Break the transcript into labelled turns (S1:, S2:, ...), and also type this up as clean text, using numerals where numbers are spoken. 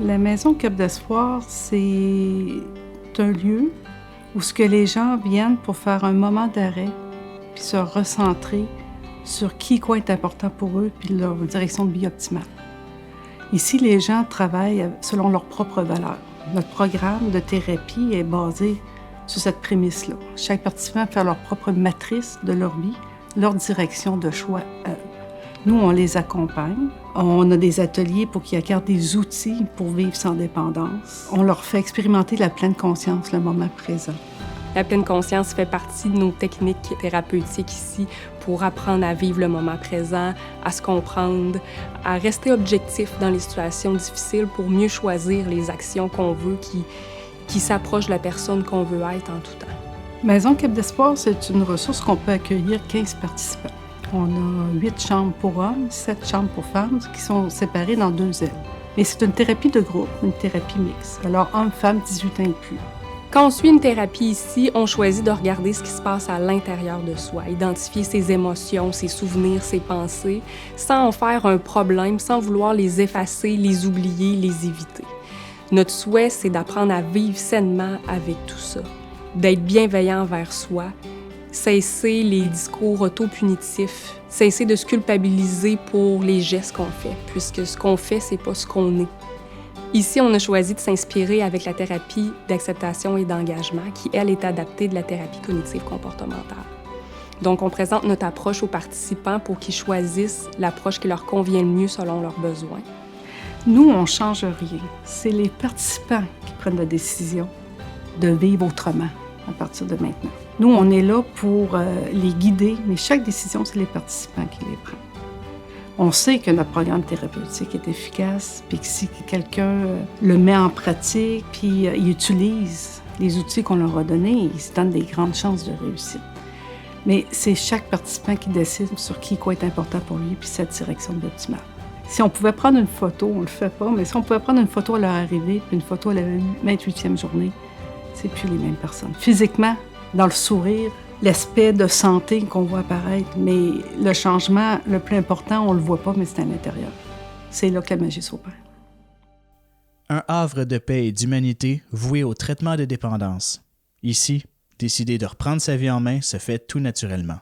S1: La Maison Cap d'Espoir, c'est un lieu où ce que les gens viennent pour faire un moment d'arrêt puis se recentrer sur quoi est important pour eux puis leur direction de vie optimale. Ici, les gens travaillent selon leurs propres valeurs. Notre programme de thérapie est basé sur cette prémisse-là. Chaque participant fait leur propre matrice de leur vie, leur direction de choix à eux. Nous, on les accompagne. On a des ateliers pour qu'ils acquièrent des outils pour vivre sans dépendance. On leur fait expérimenter la pleine conscience, le moment présent.
S2: La pleine conscience fait partie de nos techniques thérapeutiques ici pour apprendre à vivre le moment présent, à se comprendre, à rester objectif dans les situations difficiles pour mieux choisir les actions qu'on veut qui s'approchent de la personne qu'on veut être en tout temps.
S1: Maison Cap d'Espoir, c'est une ressource qu'on peut accueillir 15 participants. On a 8 chambres pour hommes, 7 chambres pour femmes, qui sont séparées dans 2 ailes. Et c'est une thérapie de groupe, une thérapie mixte. Alors, hommes-femmes, 18 ans et plus.
S2: Quand on suit une thérapie ici, on choisit de regarder ce qui se passe à l'intérieur de soi, identifier ses émotions, ses souvenirs, ses pensées, sans en faire un problème, sans vouloir les effacer, les oublier, les éviter. Notre souhait, c'est d'apprendre à vivre sainement avec tout ça, d'être bienveillant envers soi, cesser les discours autopunitifs, cesser de se culpabiliser pour les gestes qu'on fait, puisque ce qu'on fait, c'est pas ce qu'on est. Ici, on a choisi de s'inspirer avec la thérapie d'acceptation et d'engagement, qui, elle, est adaptée de la thérapie cognitive comportementale. Donc, on présente notre approche aux participants pour qu'ils choisissent l'approche qui leur convient le mieux selon leurs besoins.
S1: Nous, on ne change rien. C'est les participants qui prennent la décision de vivre autrement à partir de maintenant. Nous, on est là pour les guider, mais chaque décision, c'est les participants qui les prennent. On sait que notre programme thérapeutique est efficace, puis que si quelqu'un le met en pratique, puis il utilise les outils qu'on leur a donnés, il se donne des grandes chances de réussite. Mais c'est chaque participant qui décide sur quoi est important pour lui, puis cette direction de optimale. Si on pouvait prendre une photo, on le fait pas, mais si on pouvait prendre une photo à leur arrivée, puis une photo à la 28e journée, c'est plus les mêmes personnes. Physiquement, dans le sourire, l'aspect de santé qu'on voit apparaître, mais le changement le plus important, on le voit pas, mais c'est à l'intérieur. C'est là que la magie s'opère.
S3: Un havre de paix et d'humanité voué au traitement de dépendance. Ici, décider de reprendre sa vie en main se fait tout naturellement.